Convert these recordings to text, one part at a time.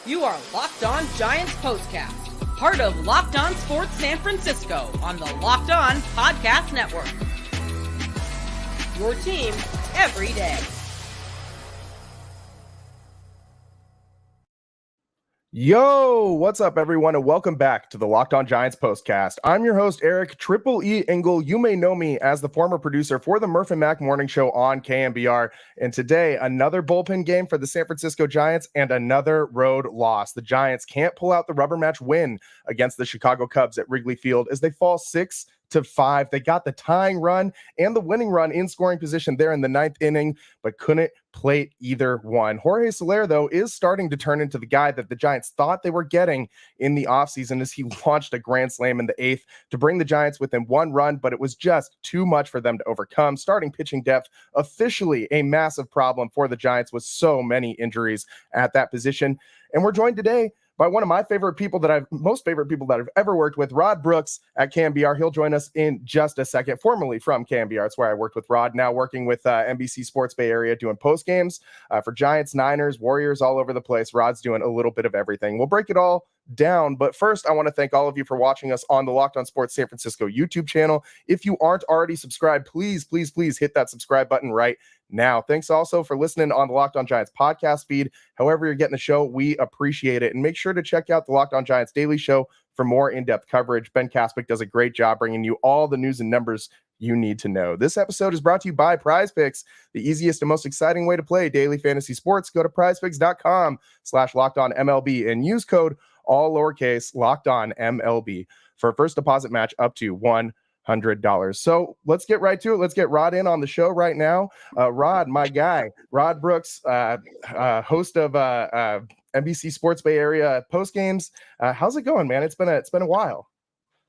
You are Locked On Giants Postcast, part of Locked On Sports San Francisco on the Locked On Podcast Network. Your team every day. Yo, what's up, everyone, and welcome back to the Locked On Giants Postcast. I'm your host, Erik Triple E Engel. You may know me as the former producer for the Murph and Mac Morning Show on KMBR. And today, another bullpen game for the San Francisco Giants and another road loss. The Giants can't pull out the rubber match win against the Chicago Cubs at Wrigley Field as they fall 6-5. They got the tying run and the winning run in scoring position there in the ninth inning, but couldn't plate either one. Jorge Soler, though, is starting to turn into the guy that the Giants thought they were getting in the offseason as he launched a grand slam in the eighth to bring the Giants within one run, but it was just too much for them to overcome. Starting pitching depth, officially a massive problem for the Giants with so many injuries at that position. And we're joined today by one of my most favorite people that I've ever worked with, Rod Brooks at KMBR. He'll join us in just a second, formerly from KMBR. That's where I worked with Rod, now working with NBC Sports Bay Area, doing post games for Giants, Niners, Warriors, all over the place. Rod's doing a little bit of everything. We'll break it all down, but first I want to thank all of you for watching us on the Locked On Sports San Francisco YouTube channel. If you aren't already subscribed, please hit that subscribe button right now. Thanks also for listening on the Locked On Giants podcast feed. However you're getting the show, we appreciate it. And make sure to check out the Locked On Giants Daily Show for more in-depth coverage. Ben Kaspick does a great job bringing you all the news and numbers you need to know. This episode is brought to you by Prize Picks, the easiest and most exciting way to play daily fantasy sports. Go to prizepicks.com/LockedOnMLB and use code all lowercase LockedOnMLB for a first deposit match up to $100. So let's get right to it. Let's get Rod in on the show right now. Rod, my guy, Rod Brooks, host of NBC Sports Bay Area post games. How's it going, man? It's been a while.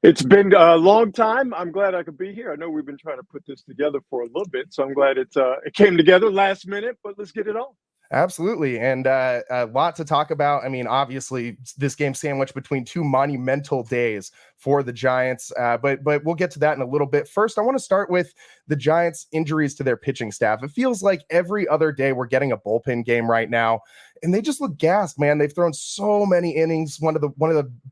It's been a long time. I'm glad I could be here. I know we've been trying to put this together for a little bit, so I'm glad it came together last minute, but let's get it on. Absolutely. And a lot to talk about. I mean, obviously, this game sandwiched between two monumental days for the Giants, but we'll get to that in a little bit. First, I want to start with the Giants' injuries to their pitching staff. It feels like every other day we're getting a bullpen game right now, and they just look gassed, man. They've thrown so many innings, one of the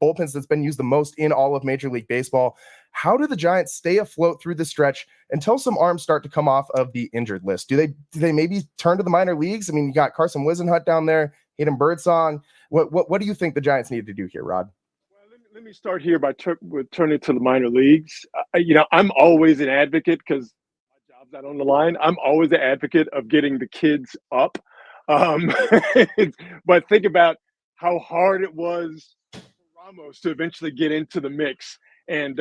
bullpens that's been used the most in all of Major League Baseball. How do the Giants stay afloat through the stretch until some arms start to come off of the injured list? Do they maybe turn to the minor leagues? I mean, you got Carson Wisenhunt down there, Hayden Birdsong. What do you think the Giants need to do here, Rod? Well, let me start here by turning to the minor leagues. I'm always an advocate because my job's not on the line. I'm always an advocate of getting the kids up. But think about how hard it was for Ramos to eventually get into the mix and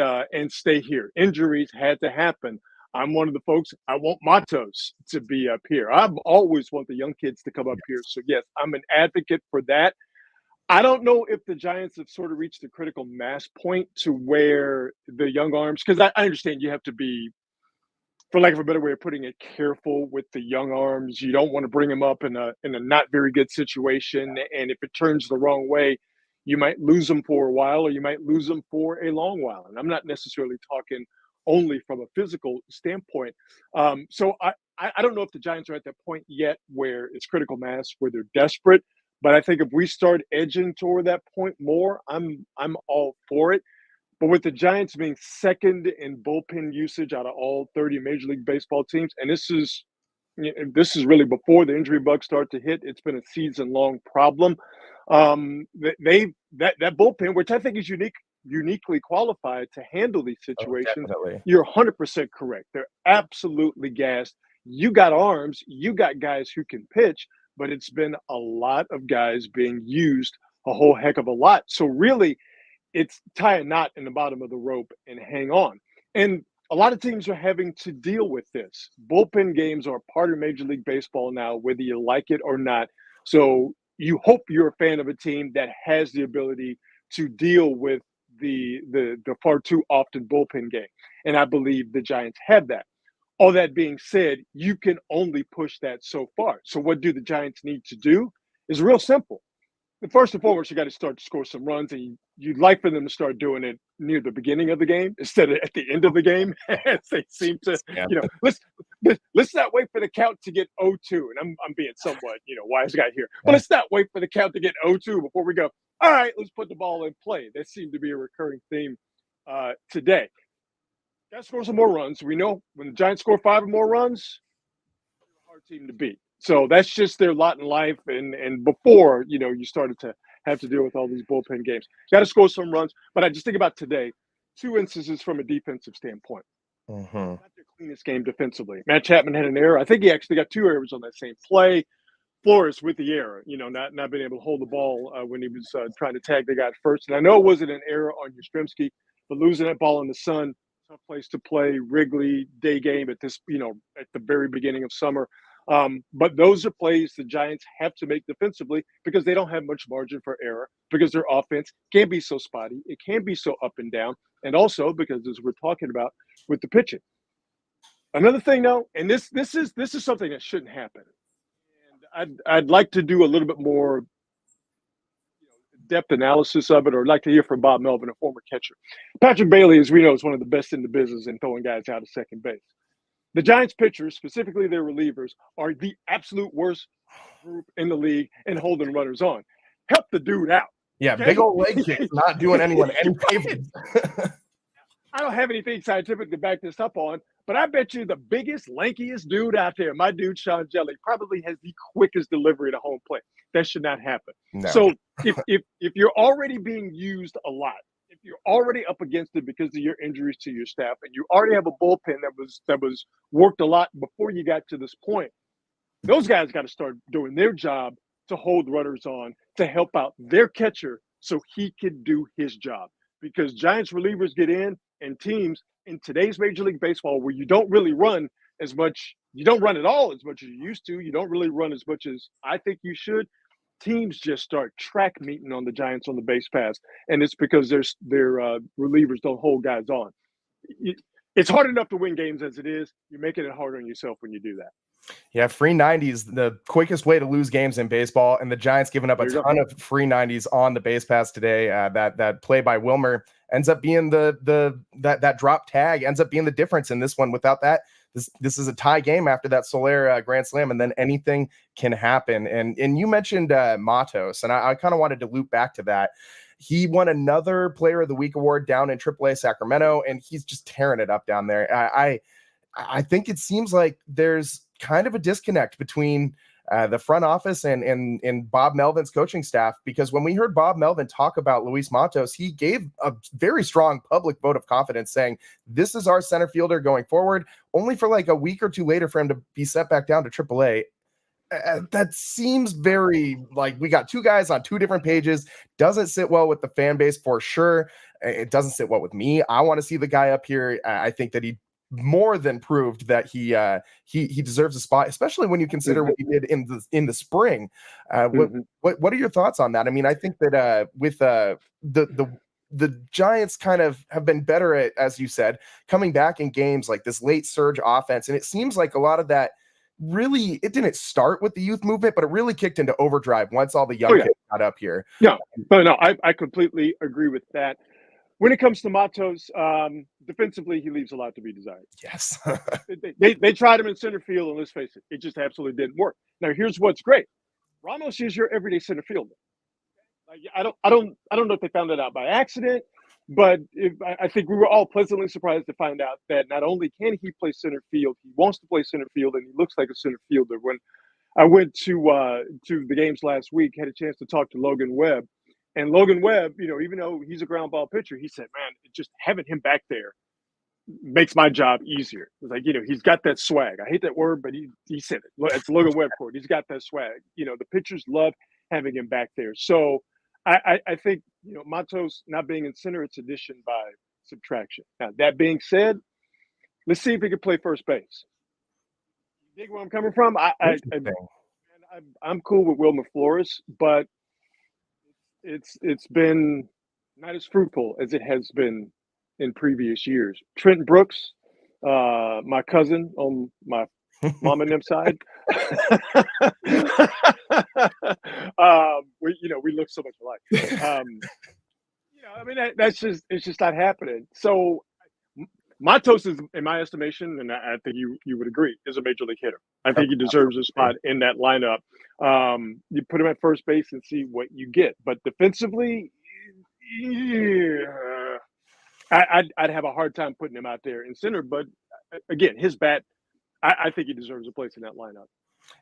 stay here. Injuries had to happen. I'm one of the folks, I want Matos to be up here. I always want the young kids to come up here. So yes, I'm an advocate for that. I don't know if the Giants have sort of reached the critical mass point to where the young arms, because I understand you have to be, for lack of a better way of putting it, careful with the young arms. You don't want to bring them up in a not very good situation. And if it turns the wrong way, you might lose them for a while, or you might lose them for a long while. And I'm not necessarily talking only from a physical standpoint. So I don't know if the Giants are at that point yet where it's critical mass, where they're desperate. But I think if we start edging toward that point more, I'm all for it. But with the Giants being second in bullpen usage out of all 30 Major League Baseball teams, and this is really before the injury bugs start to hit. It's been a season-long problem. That bullpen, which I think is uniquely qualified to handle these situations. Oh, you're 100% correct. They're absolutely gassed. You got arms, you got guys who can pitch, but it's been a lot of guys being used a whole heck of a lot. So really, it's tie a knot in the bottom of the rope and hang on. And a lot of teams are having to deal with this. Bullpen games are part of Major League Baseball now, whether you like it or not. So you hope you're a fan of a team that has the ability to deal with the far too often bullpen game. And I believe the Giants have that. All that being said, you can only push that so far. So what do the Giants need to do? Is real simple. first and foremost, you got to start to score some runs, and you'd like for them to start doing it near the beginning of the game instead of at the end of the game, as they seem to. Yeah. Let's not wait for the count to get 0-2, and I'm being somewhat wise guy here, but let's not wait for the count to get 0-2 before we go. All right, let's put the ball in play. That seemed to be a recurring theme today. Got to score some more runs. We know when the Giants score 5 or more runs, they're a hard team to beat. So that's just their lot in life. And before, you started to have to deal with all these bullpen games. Got to score some runs. But I just think about today, 2 instances from a defensive standpoint. Mm-hmm. Not their cleanest game defensively. Matt Chapman had an error. I think he actually got 2 errors on that same play. Flores with the error, not being able to hold the ball when he was trying to tag the guy at first. And I know it wasn't an error on Yastrzemski, but losing that ball in the sun, tough place to play, Wrigley day game at this, at the very beginning of summer. But those are plays the Giants have to make defensively because they don't have much margin for error, because their offense can be so spotty. It can be so up and down. And also because, as we're talking about with the pitching. Another thing, though, and this is something that shouldn't happen. And I'd like to do a little bit more depth analysis of it, or I'd like to hear from Bob Melvin, a former catcher. Patrick Bailey, as we know, is one of the best in the business in throwing guys out of second base. The Giants pitchers, specifically their relievers, are the absolute worst group in the league in holding runners on. Help the dude out. Yeah, okay? big old leg kicks, not doing anyone any favors. I don't have anything scientific to back this up on, but I bet you the biggest, lankiest dude out there, my dude Sean Jelly, probably has the quickest delivery to home plate. That should not happen. No. So if you're already being used a lot, if you're already up against it because of your injuries to your staff, and you already have a bullpen that was worked a lot before you got to this point, those guys got to start doing their job to hold runners on, to help out their catcher so he can do his job. Because Giants relievers get in, and teams in today's Major League Baseball, where you don't really run as much, you don't run at all as much as you used to, you don't really run as much as I think you should, teams just start track meeting on the Giants on the base pass, and it's because their relievers don't hold guys on. It's hard enough to win games as it is. You're making it harder on yourself when you do that. Yeah, free 90s, the quickest way to lose games in baseball, and the Giants giving up a ton of free 90s on the base pass today. That play by Wilmer ends up being that drop tag ends up being the difference in this one. Without that, this is a tie game after that Soler grand slam, and then anything can happen. And you mentioned Matos, and I kind of wanted to loop back to that. He won another Player of the Week award down in AAA Sacramento, and he's just tearing it up down there. I think it seems like there's kind of a disconnect between the front office and Bob Melvin's coaching staff, because when we heard Bob Melvin talk about Luis Matos, he gave a very strong public vote of confidence saying, this is our center fielder going forward, only for like a week or two later for him to be set back down to AAA. That seems very like we got 2 guys on 2 different pages. Doesn't sit well with the fan base for sure. It doesn't sit well with me. I want to see the guy up here. I think that he more than proved that he deserves a spot, especially when you consider what he did in the spring. What are your thoughts on that? I mean, I think that with the Giants kind of have been better at, as you said, coming back in games like this late surge offense, and it seems like a lot of that really, it didn't start with the youth movement, but it really kicked into overdrive once all the young kids got up here. No, I completely agree with that. When it comes to Matos, defensively, he leaves a lot to be desired. Yes. they tried him in center field, and let's face it just absolutely didn't work. Now, here's what's great. Ramos is your everyday center fielder. Like, I don't know if they found that out by accident, but I think we were all pleasantly surprised to find out that not only can he play center field, he wants to play center field, and he looks like a center fielder. When I went to the games last week, had a chance to talk to Logan Webb. And Logan Webb, even though he's a ground ball pitcher, he said, man, just having him back there makes my job easier. It's like, he's got that swag. I hate that word, but he said it. It's Logan Webb quote. He's got that swag. The pitchers love having him back there. So I think, Matos not being in center, it's addition by subtraction. Now, that being said, let's see if he can play first base. You dig where I'm coming from? I'm cool with Wilmer Flores, but it's been not as fruitful as it has been in previous years. Trenton Brooks, my cousin on my mom and them side, we look so much alike. I mean, it's just not happening. So Matos is, in my estimation, and I think you would agree, is a major league hitter. I think he deserves a spot in that lineup. You put him at first base and see what you get. But defensively, I'd have a hard time putting him out there in center. But again, his bat, I think he deserves a place in that lineup.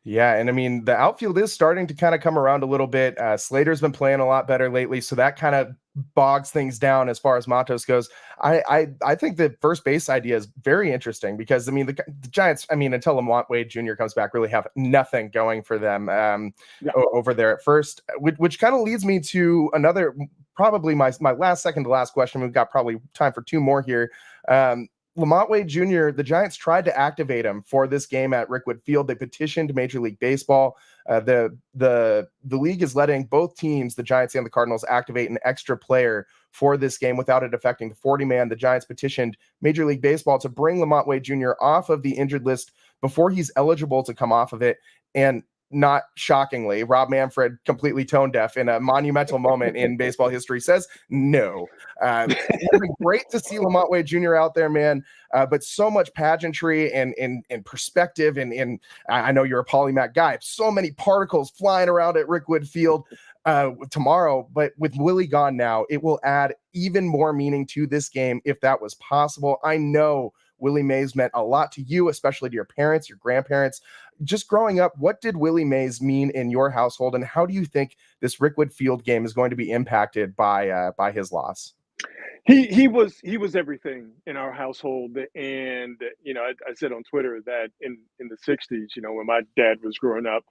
Yeah, and I mean, the outfield is starting to kind of come around a little bit. Slater's been playing a lot better lately, so that kind of bogs things down as far as Matos goes. I think the first base idea is very interesting because, I mean, the Giants, I mean, until Lamont Wade Jr. comes back, really have nothing going for them over there at first, which kind of leads me to another, probably my second to last question. We've got probably time for two more here. Lamont Wade Jr., the Giants tried to activate him for this game at Wrigley Field. They petitioned Major League Baseball. The league is letting both teams, the Giants and the Cardinals, activate an extra player for this game without it affecting the 40-man. The Giants petitioned Major League Baseball to bring Lamont Wade Jr. off of the injured list before he's eligible to come off of it. And not shockingly, Rob Manfred, completely tone deaf in a monumental moment in baseball history, says no. It's been great to see Lamont Wade Jr. out there, man. But so much pageantry and perspective. And I know you're a polymath guy. So many particles flying around at Wrigley Field tomorrow. But with Willie gone now, it will add even more meaning to this game if that was possible. I know Willie Mays meant a lot to you, especially to your parents, your grandparents. Just growing up, what did Willie Mays mean in your household, and how do you think this Wrigley Field game is going to be impacted by his loss? He was everything in our household, and I said on Twitter that in the '60s, when my dad was growing up,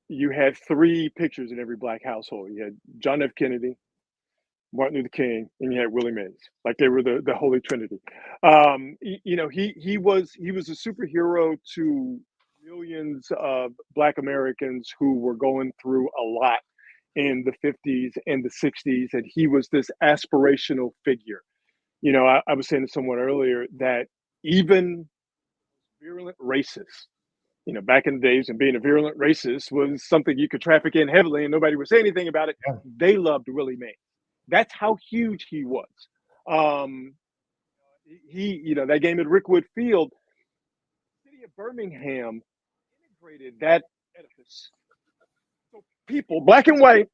you had three pictures in every black household. You had John F. Kennedy, Martin Luther King, and you had Willie Mays. Like they were the Holy Trinity. He was a superhero to millions of Black Americans who were going through a lot in the 50s and the 60s, and he was this aspirational figure. I was saying to someone earlier that even virulent racists, back in the days, and being a virulent racist was something you could traffic in heavily and nobody would say anything about it. Yeah. They loved Willie Mays. That's how huge he was. That game at Wrigley Field, the city of Birmingham integrated that edifice. So people, black and white,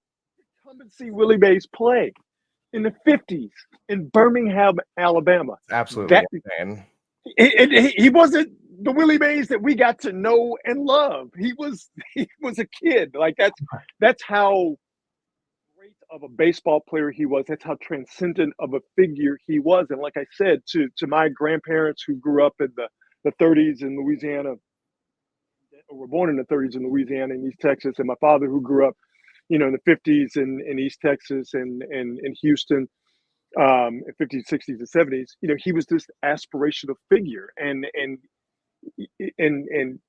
come and see Willie Mays play in the 50s in Birmingham, Alabama. Absolutely. He wasn't the Willie Mays that we got to know and love. He was a kid. Like that's how great of a baseball player he was. That's how transcendent of a figure he was. And like I said, to my grandparents who grew up in the 30s in Louisiana, or were born in the 30s in Louisiana and East Texas, and my father who grew up, in the 50s in East Texas and in Houston, in 50s, 60s, and 70s, he was this aspirational figure, and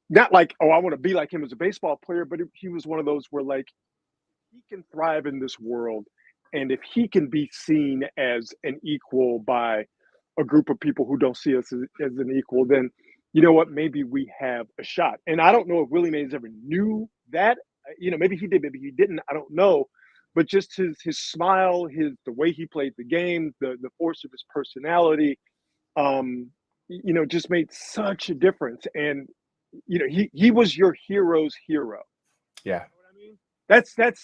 not like, oh, I want to be like him as a baseball player, but he was one of those where, like, he can thrive in this world, and if he can be seen as an equal by a group of people who don't see us as an equal, then you know what, maybe we have a shot. And I don't know if Willie Mays ever knew that. Maybe he did, maybe he didn't. I don't know. But just his smile, the way he played the game, the force of his personality, just made such a difference. And he was your hero's hero. Yeah. You know what I mean?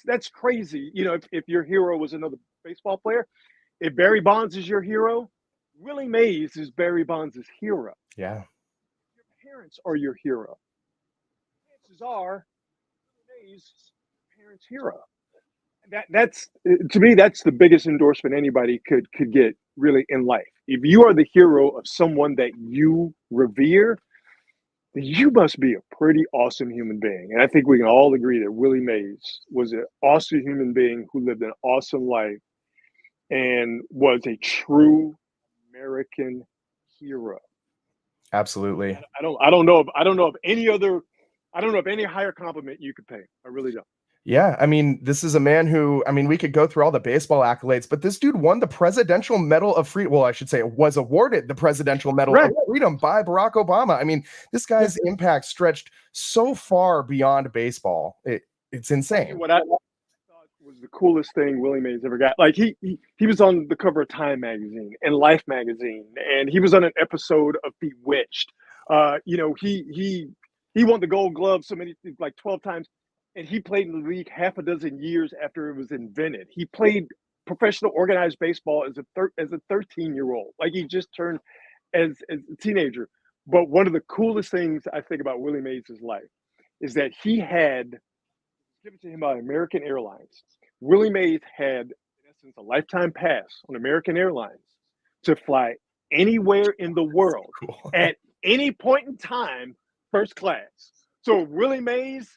That's crazy. If your hero was another baseball player, if Barry Bonds is your hero, Willie Mays is Barry Bonds' hero. Yeah. Your parents are your hero. Chances are Willie Mays is your parents' hero. That's to me, that's the biggest endorsement anybody could get really in life. If you are the hero of someone that you revere, then you must be a pretty awesome human being. And I think we can all agree that Willie Mays was an awesome human being who lived an awesome life and was a true American hero. Absolutely. I don't know of any higher compliment you could pay. I really don't. Yeah, I mean, this is a man who, we could go through all the baseball accolades, but this dude won the Presidential Medal of Freedom. Well, I should say was awarded the Presidential Medal of Freedom by Barack Obama. This guy's impact stretched so far beyond baseball. It's insane. What I thought was the coolest thing Willie Mays ever got. Like he was on the cover of Time magazine and Life magazine, and he was on an episode of Bewitched. He won the Gold Glove so many, like 12 times, and he played in the league half a dozen years after it was invented. He played professional organized baseball as a 13-year-old. Like he just turned as a teenager. But one of the coolest things I think about Willie Mays' life is that he had given to him by American Airlines. Willie Mays had, in essence, a lifetime pass on American Airlines to fly anywhere in the world at any point in time, first class. So Willie Mays,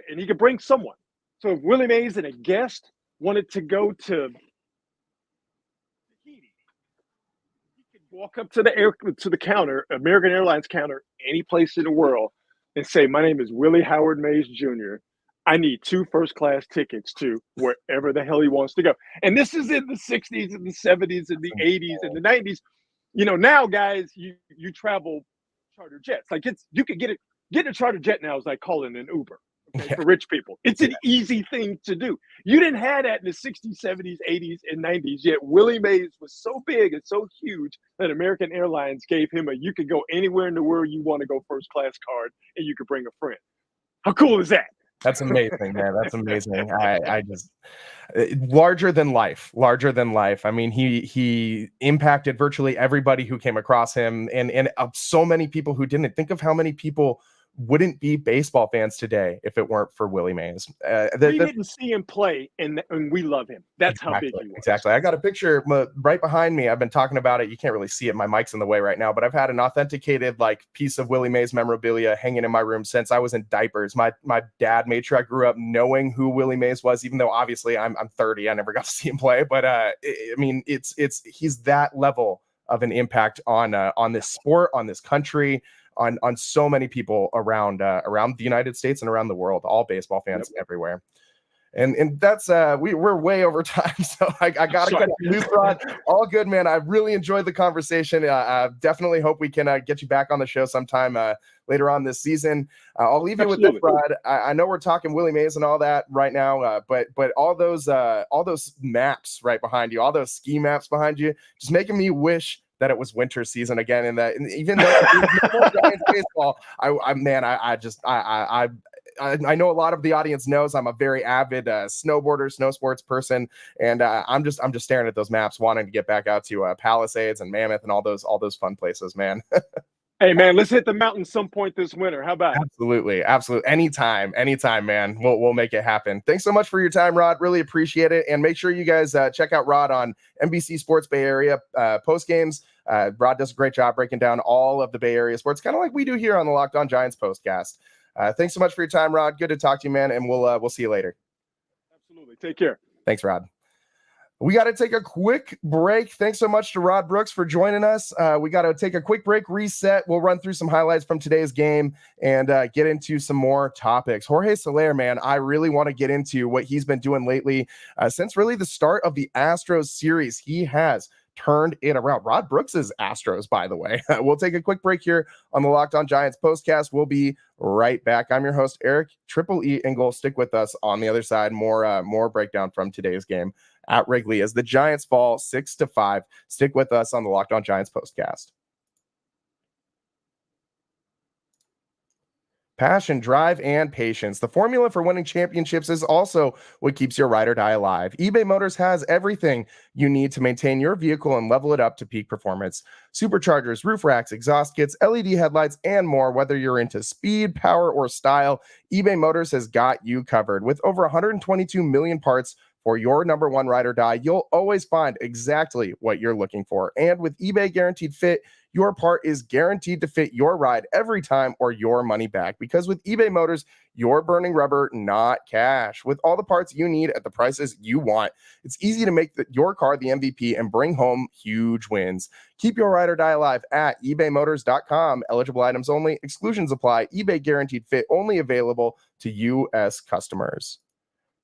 and he could bring someone. So if Willie Mays and a guest wanted to go to Tahiti, he could walk up to the counter, American Airlines counter, any place in the world, and say, "My name is Willie Howard Mays Jr. I need 2 first-class tickets to wherever the hell he wants to go." And this is in the 60s and the 70s and the 80s and the 90s. Now, guys, you travel charter jets. Like you could get a charter jet now is like calling an Uber. Okay, for rich people. It's an easy thing to do. You didn't have that in the 60s, 70s, 80s, and 90s, yet Willie Mays was so big and so huge that American Airlines gave him you could go anywhere in the world you want to go first class card, and you could bring a friend. How cool is that? That's amazing, man. That's amazing. I just larger than life. I mean, he impacted virtually everybody who came across him, and so many people who didn't. Think of how many people wouldn't be baseball fans today if it weren't for Willie Mays. We didn't see him play, and we love him. That's exactly, how big he was. Exactly. I got a picture right behind me. I've been talking about it. You can't really see it. My mic's in the way right now, but I've had an authenticated piece of Willie Mays memorabilia hanging in my room since I was in diapers. My dad made sure I grew up knowing who Willie Mays was, even though obviously I'm 30. I never got to see him play, but he's that level of an impact on this sport, on this country, on so many people around the United States and around the world, all baseball fans everywhere. And that's we're way over time, so I gotta cut you loose, Rod. All good, man. I really enjoyed the conversation. I definitely hope we can get you back on the show sometime later on this season. I'll leave you with this, Rod. I know we're talking Willie Mays and all that right now, but all those maps right behind you, all those ski maps behind you, just making me wish that it was winter season again, and even though it's Giants baseball, I know a lot of the audience knows I'm a very avid snowboarder, snow sports person, and I'm just staring at those maps, wanting to get back out to Palisades and Mammoth and all those fun places, man. Hey, man, let's hit the mountain some point this winter. How about it? Absolutely. Anytime, man. We'll make it happen. Thanks so much for your time, Rod. Really appreciate it. And make sure you guys check out Rod on NBC Sports Bay Area post games. Rod does a great job breaking down all of the Bay Area sports, kind of like we do here on the Locked On Giants postcast. Thanks so much for your time, Rod. Good to talk to you, man. And we'll see you later. Absolutely. Take care. Thanks, Rod. We got to take a quick break. Thanks so much to Rod Brooks for joining us. We got to take a quick break, reset. We'll run through some highlights from today's game and get into some more topics. Jorge Soler, man, I really want to get into what he's been doing lately. Since really the start of the Astros series, he has turned it around. Rod Brooks' Astros, by the way. We'll take a quick break here on the Locked On Giants postcast. We'll be right back. I'm your host, Erik Triple E Engel. Stick with us on the other side. More breakdown from today's game at Wrigley as the Giants fall 6-5. Stick with us on the Locked On Giants postcast. Passion, drive, and patience. The formula for winning championships is also what keeps your ride or die alive. eBay Motors has everything you need to maintain your vehicle and level it up to peak performance. Superchargers, roof racks, exhaust kits, LED headlights, and more. Whether you're into speed, power, or style, eBay Motors has got you covered. With over 122 million parts for your number one ride or die, you'll always find exactly what you're looking for. And with eBay Guaranteed Fit, your part is guaranteed to fit your ride every time or your money back. Because with eBay Motors, you're burning rubber, not cash. With all the parts you need at the prices you want, it's easy to make your car the MVP and bring home huge wins. Keep your ride or die alive at ebaymotors.com. Eligible items only. Exclusions apply. eBay Guaranteed Fit only available to U.S. customers.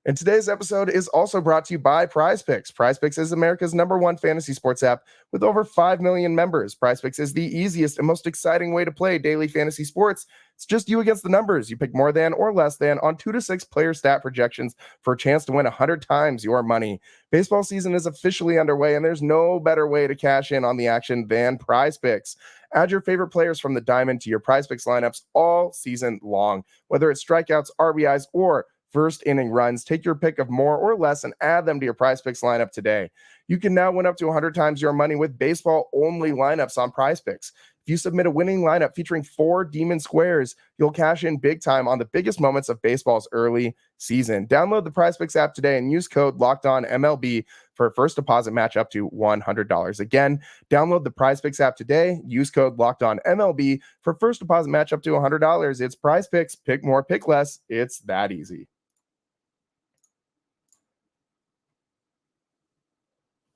And today's episode is also brought to you by PrizePicks. PrizePicks is America's #1 fantasy sports app with over 5 million members. PrizePicks is the easiest and most exciting way to play daily fantasy sports. It's just you against the numbers. You pick more than or less than on 2 to 6 player stat projections for a chance to win 100 times your money. Baseball season is officially underway, and there's no better way to cash in on the action than PrizePicks. Add your favorite players from the diamond to your PrizePicks lineups all season long, whether it's strikeouts, RBIs, or first inning runs. Take your pick of more or less and add them to your PrizePicks lineup today. You can now win up to 100 times your money with baseball-only lineups on PrizePicks. If you submit a winning lineup featuring 4 demon squares, you'll cash in big time on the biggest moments of baseball's early season. Download the PrizePicks app today and use code LOCKEDONMLB for a first deposit match up to $100. Again, download the PrizePicks app today. Use code LOCKEDONMLB for first deposit match up to $100. It's PrizePicks. Pick more, pick less. It's that easy.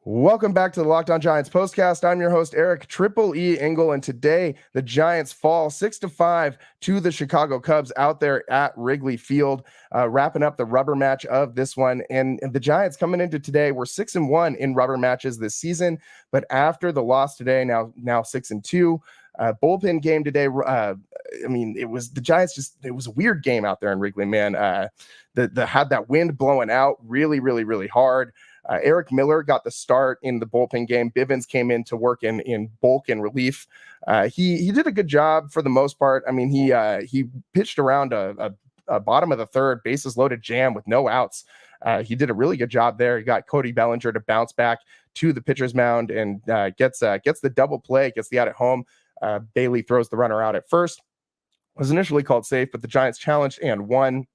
Welcome back to the Locked On Giants postcast. I'm your host, Erik Triple E Engel, and today the Giants fall 6-5 to the Chicago Cubs out there at Wrigley Field, wrapping up the rubber match of this one. And the Giants coming into today were 6-1 in rubber matches this season, but after the loss today, now 6-2. Bullpen game today. It was the Giants. It was a weird game out there in Wrigley, man. Had that wind blowing out really, really, really hard. Erik Miller got the start in the bullpen game. Bivens came in to work in bulk and relief. He did a good job for the most part. I mean, he pitched around a bottom of the third, bases loaded jam with no outs. He did a really good job there. He got Cody Bellinger to bounce back to the pitcher's mound and gets the double play, gets the out at home. Bailey throws the runner out at first. Was initially called safe, but the Giants challenged and won.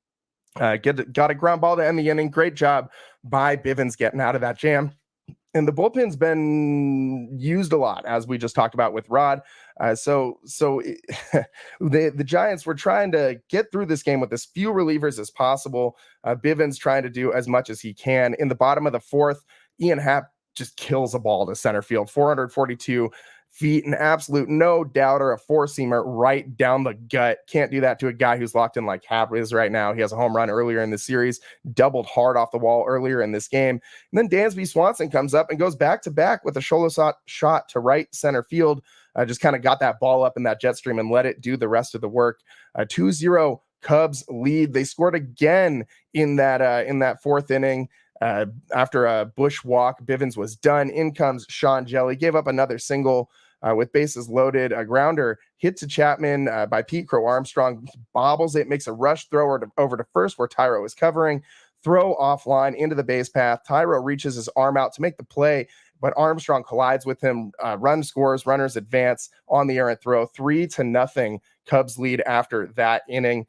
Got a ground ball to end the inning. Great job by Bivens getting out of that jam. And the bullpen's been used a lot, as we just talked about with Rod. So the Giants were trying to get through this game with as few relievers as possible. Bivens trying to do as much as he can. In the bottom of the fourth, Ian Happ just kills a ball to center field, 442 feet, an absolute no doubter, a four-seamer right down the gut. Can't do that to a guy who's locked in like Happ is right now. He has a home run earlier in the series, doubled hard off the wall earlier in this game. And then Dansby Swanson comes up and goes back-to-back with a shoulder shot to right center field. Just kind of got that ball up in that jet stream and let it do the rest of the work. 2-0 Cubs lead. They scored again in that fourth inning. After a Bush walk, Bivens was done. In comes Sean Jelly, gave up another single with bases loaded. A grounder hit to Chapman by Pete Crow Armstrong, bobbles it, makes a rush throw over to first where Tyro is covering. Throw offline into the base path. Tyro reaches his arm out to make the play, but Armstrong collides with him. Run scores, runners advance on the errant throw. 3-0 Cubs lead after that inning.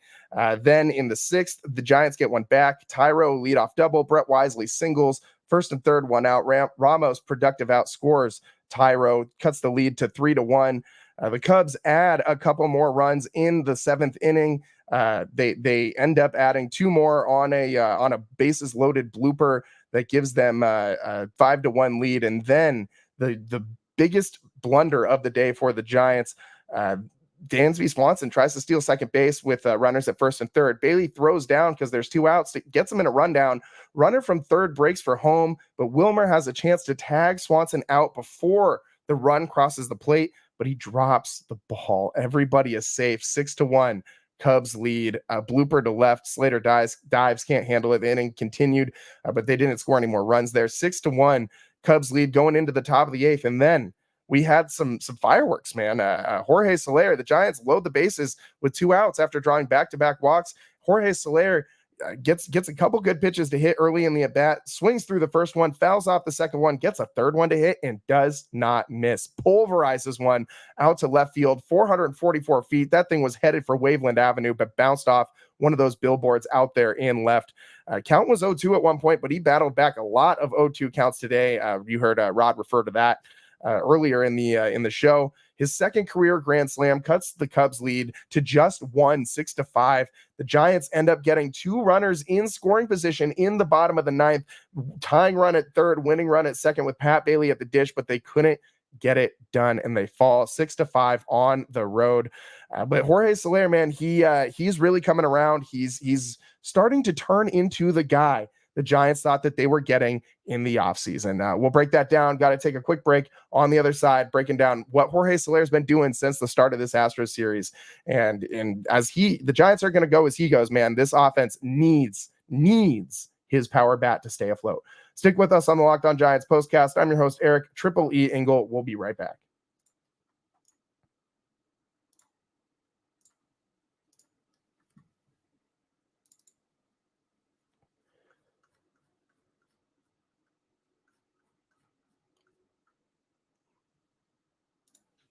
Then in the sixth, the Giants get one back. Tyro leadoff double. Brett Wisely singles. First and third, one out. Ramos productive out scores. Tyro cuts the lead to 3-1. The Cubs add a couple more runs in the seventh inning. They end up adding 2 more on a bases loaded blooper that gives them a 5-1 lead. And then the biggest blunder of the day for the Giants. Dansby Swanson tries to steal second base with runners at first and third. Bailey throws down because there's 2 outs. It gets him in a rundown. Runner from third breaks for home, but Wilmer has a chance to tag Swanson out before the run crosses the plate, but he drops the ball. Everybody is safe. 6-1. Cubs lead. Blooper to left. Slater dives, can't handle it. The inning continued, but they didn't score any more runs there. 6-1. Cubs lead going into the top of the eighth, and then we had some fireworks, man. Jorge Soler, the Giants load the bases with 2 outs after drawing back-to-back walks. Jorge Soler gets a couple good pitches to hit early in the at-bat, swings through the first one, fouls off the second one, gets a third one to hit, and does not miss. Pulverizes one out to left field, 444 feet. That thing was headed for Waveland Avenue, but bounced off one of those billboards out there in left. Count was 0-2 at one point, but he battled back a lot of 0-2 counts today. You heard Rod refer to that earlier in the show. His second career grand slam cuts the Cubs lead to just 1, 6-5. The Giants end up getting 2 runners in scoring position in the bottom of the ninth, tying run at third, winning run at second with Pat Bailey at the dish, but they couldn't get it done, and they fall 6-5 on the road. But Jorge Soler, man, he's really coming around. He's starting to turn into the guy the Giants thought that they were getting in the offseason. We'll break that down. Got to take a quick break. On the other side, breaking down what Jorge Soler has been doing since the start of this Astros series. And as the Giants are going to go as he goes, man, this offense needs his power bat to stay afloat. Stick with us on the Locked On Giants postcast. I'm your host, Erik Triple E Engel. We'll be right back.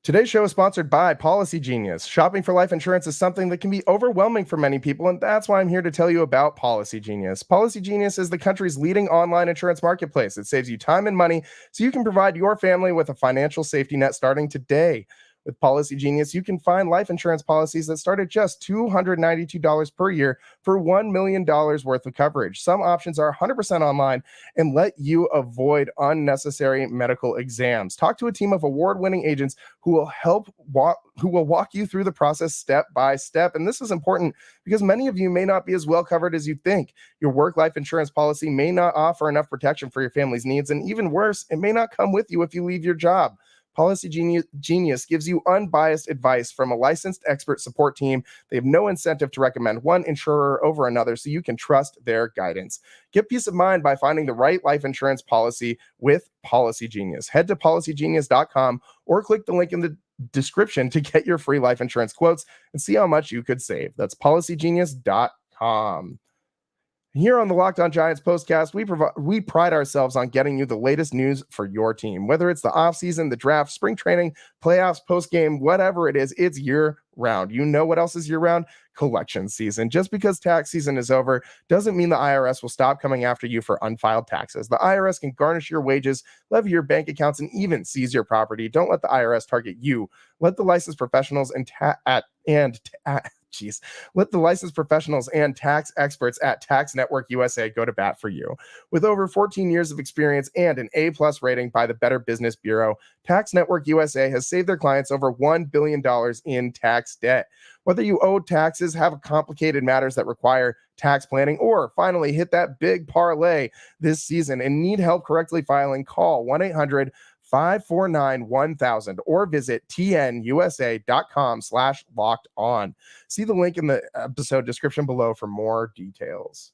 Today's show is sponsored by Policygenius. Shopping for life insurance is something that can be overwhelming for many people, and that's why I'm here to tell you about Policygenius. Policygenius is the country's leading online insurance marketplace. It saves you time and money so you can provide your family with a financial safety net starting today. With Policygenius, you can find life insurance policies that start at just $292 per year for $1 million worth of coverage. Some options are 100% online and let you avoid unnecessary medical exams. Talk to a team of award-winning agents who will walk you through the process step by step. And this is important because many of you may not be as well covered as you think. Your work life insurance policy may not offer enough protection for your family's needs, and even worse, it may not come with you if you leave your job. Policygenius gives you unbiased advice from a licensed expert support team. They have no incentive to recommend one insurer over another, so you can trust their guidance. Get peace of mind by finding the right life insurance policy with Policygenius. Head to policygenius.com or click the link in the description to get your free life insurance quotes and see how much you could save. That's policygenius.com. Here on the Locked On Giants postcast, we pride ourselves on getting you the latest news for your team. Whether it's the offseason, the draft, spring training, playoffs, postgame, whatever it is, it's year-round. You know what else is year-round? Collection season. Just because tax season is over doesn't mean the IRS will stop coming after you for unfiled taxes. The IRS can garnish your wages, levy your bank accounts, and even seize your property. Don't let the IRS target you. Let the licensed professionals let the licensed professionals and tax experts at Tax Network USA go to bat for you. With over 14 years of experience and an A+ rating by the Better Business Bureau, Tax Network USA has saved their clients over $1 billion in tax debt. Whether you owe taxes, have complicated matters that require tax planning, or finally hit that big parlay this season and need help correctly filing, call 1-800-549-1000 or visit tnusa.com/locked on. See the link in the episode description below for more details.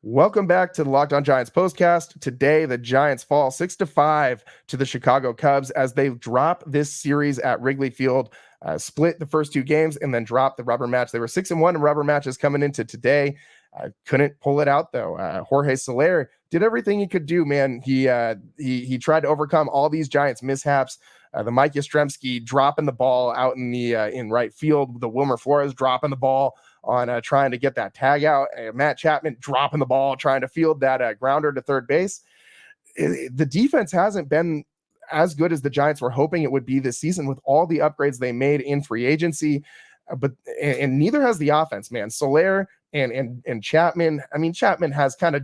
Welcome back to the Locked On Giants postcast. Today, the Giants fall 6-5 to the Chicago Cubs as they drop this series at Wrigley Field, split the first two games, and then drop the rubber match. They were 6-1 in rubber matches coming into today. Couldn't pull it out though. Jorge Soler did everything he could do, man. He tried to overcome all these Giants mishaps. The Mike Yastrzemski dropping the ball out in right field. The Wilmer Flores dropping the ball on trying to get that tag out. Matt Chapman dropping the ball, trying to field that grounder to third base. The defense hasn't been as good as the Giants were hoping it would be this season with all the upgrades they made in free agency. But neither has the offense, man. Soler and Chapman. I mean, Chapman has kind of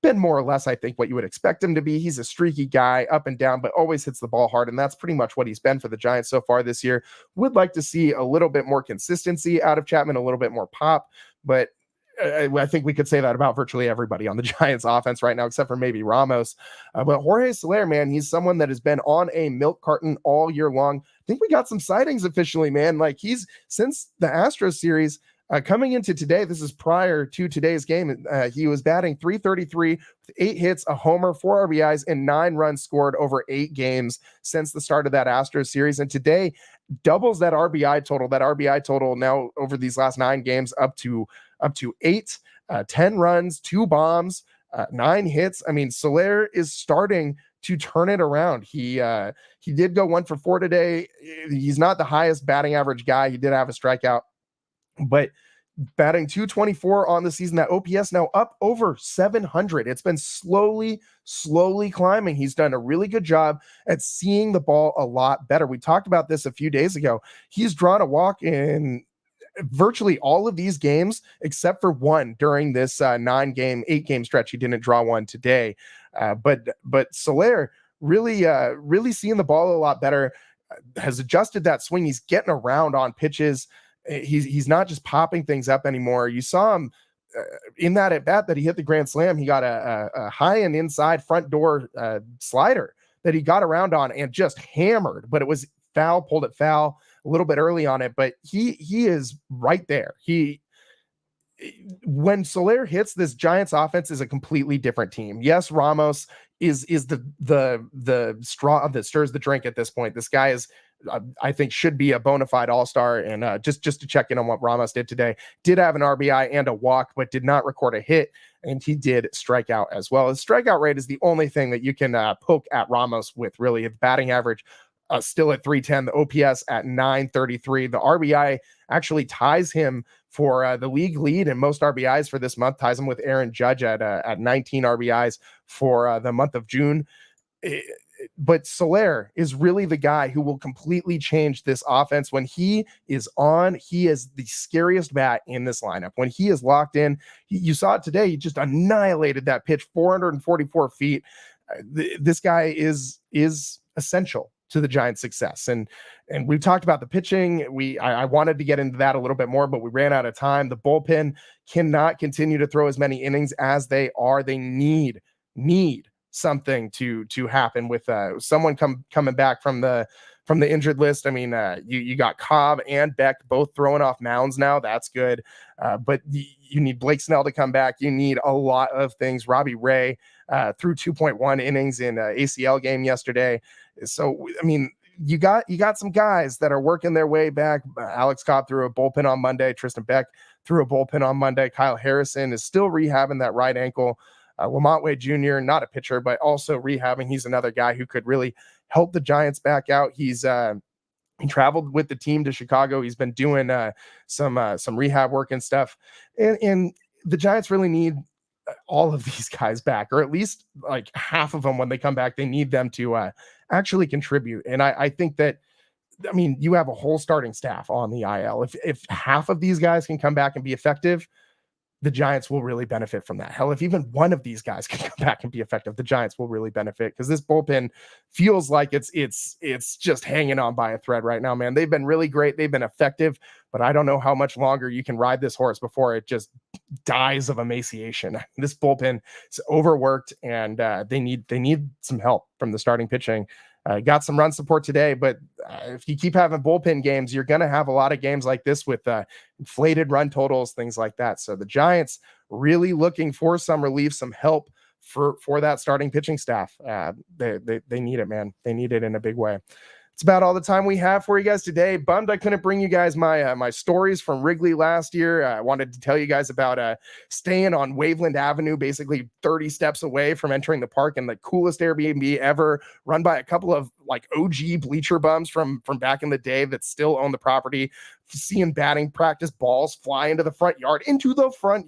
been more or less, I think, what you would expect him to be. He's a streaky guy, up and down, but always hits the ball hard, and that's pretty much what he's been for the Giants so far this year. Would like to see a little bit more consistency out of Chapman, a little bit more pop, but I think we could say that about virtually everybody on the Giants offense right now, except for maybe Ramos. But Jorge Soler, man, he's someone that has been on a milk carton all year long. I think we got some sightings officially, man. Like since the Astros series, coming into today, this is prior to today's game, he was batting .333 with 8 hits, a homer, 4 RBIs, and 9 runs scored over 8 games since the start of that Astros series. And today doubles that RBI total. That RBI total now over these last 9 games up to 8, 10 runs, 2 bombs, 9 hits. I mean, Soler is starting to turn it around. He did go 1 for 4 today. He's not the highest batting average guy. He did have a strikeout, but batting .224 on the season. That OPS now up over 700. It's been slowly climbing. He's done a really good job at seeing the ball a lot better. We talked about this a few days ago. He's drawn a walk in virtually all of these games except for one during this 8 game stretch. He didn't draw one today. But Soler really seeing the ball a lot better, has adjusted that swing. He's getting around on pitches. He's not just popping things up anymore. You saw him in that at bat that he hit the grand slam. He got a high and inside front door slider that he got around on and just hammered, but it was foul, pulled it foul a little bit early on it, but he is right there. When Soler hits, this Giants offense is a completely different team. Yes, Ramos is the straw that stirs the drink at this point. This guy is, I think, should be a bona fide all-star. And just to check in on what Ramos did today, did have an RBI and a walk, but did not record a hit. And he did strike out as well. His strikeout rate is the only thing that you can poke at Ramos with, really. His batting average still at 310, the OPS at 933. The RBI actually ties him for the league lead and most RBIs for this month, ties him with Aaron Judge at 19 RBIs for the month of June. But Soler is really the guy who will completely change this offense. When he is on, he is the scariest bat in this lineup. When he is locked in, you saw it today, he just annihilated that pitch, 444 feet. This guy is essential to the Giants' success. And we've talked about the pitching. I wanted to get into that a little bit more, but we ran out of time. The bullpen cannot continue to throw as many innings as they are. They need something to happen with someone coming back from the injured list. I mean, you got Cobb and Beck both throwing off mounds now. That's good. But you need Blake Snell to come back. You need a lot of things. Robbie Ray threw 2.1 innings in an ACL game yesterday. So, I mean, you got some guys that are working their way back. Alex Cobb threw a bullpen on Monday. Tristan Beck threw a bullpen on Monday. Kyle Harrison is still rehabbing that right ankle. Lamont Wade Jr., not a pitcher, but also rehabbing. He's another guy who could really help the Giants back out. He traveled with the team to Chicago. He's been doing some rehab work and stuff. And the Giants really need all of these guys back, or at least like half of them when they come back. They need them to actually contribute. And I think that, I mean, you have a whole starting staff on the IL. If half of these guys can come back and be effective, the Giants will really benefit from that. Hell, if even one of these guys can come back and be effective, the Giants will really benefit, because this bullpen feels like it's just hanging on by a thread right now, man. They've been really great. They've been effective, but I don't know how much longer you can ride this horse before it just dies of emaciation. This bullpen is overworked, and they need some help from the starting pitching. Got some run support today, but if you keep having bullpen games, you're going to have a lot of games like this with inflated run totals, things like that. So the Giants really looking for some relief, some help for that starting pitching staff. They need it, man. They need it in a big way. It's about all the time we have for you guys today. Bummed I couldn't bring you guys my stories from Wrigley last year. I wanted to tell you guys about staying on Waveland Avenue, basically 30 steps away from entering the park, and the coolest Airbnb ever, run by a couple of like OG bleacher bums from back in the day that still own the property. Seeing batting practice balls fly into the front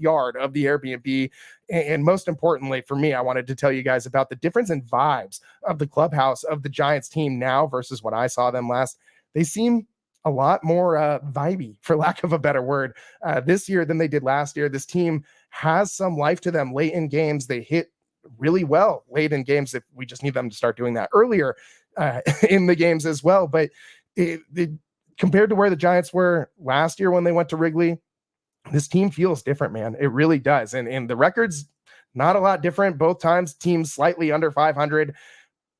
yard of the Airbnb. And most importantly for me, I wanted to tell you guys about the difference in vibes of the clubhouse of the Giants team now versus when I saw them last. They seem a lot more vibey, for lack of a better word, this year than they did last year. This team has some life to them late in games. They hit really well late in games. If we just need them to start doing that earlier in the games as well. But compared to where the Giants were last year when they went to Wrigley, this team feels different, man. It really does. And the record's not a lot different. Both times teams slightly under 500,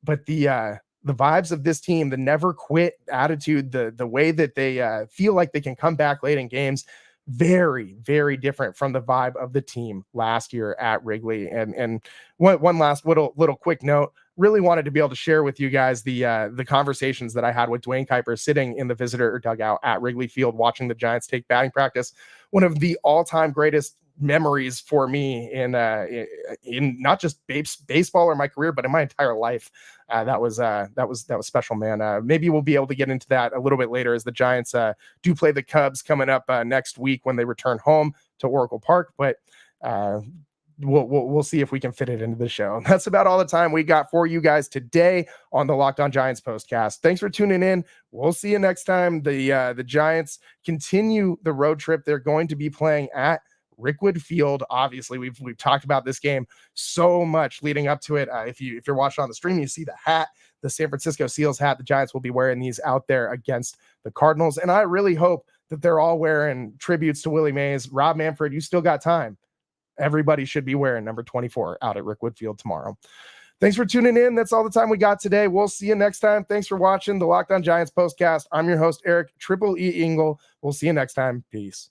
but the vibes of this team, the never quit attitude, the way that they feel like they can come back late in games, very, very different from the vibe of the team last year at Wrigley. And one last little quick note, really wanted to be able to share with you guys the conversations that I had with Dwayne Kuiper sitting in the visitor dugout at Wrigley Field, watching the Giants take batting practice. One of the all-time greatest memories for me in not just baseball or my career, but in my entire life. That was special, man. Maybe we'll be able to get into that a little bit later, as the Giants do play the Cubs coming up next week when they return home to Oracle Park. But we'll see if we can fit it into the show. That's about all the time we got for you guys today on the Locked On Giants postcast. Thanks for tuning in. We'll see you next time. The Giants continue the road trip. They're going to be playing at Wrigley Field. Obviously, we've talked about this game so much leading up to it. If you're watching on the stream, you see the hat, the San Francisco Seals hat. The Giants will be wearing these out there against the Cardinals, and I really hope that they're all wearing tributes to Willie Mays. Rob Manfred, you still got time. Everybody should be wearing number 24 out at Wrigley Field tomorrow. Thanks for tuning in. That's all the time we got today. We'll see you next time. Thanks for watching the Locked On Giants postcast. I'm your host, Erik Triple E Engel. We'll see you next time. Peace.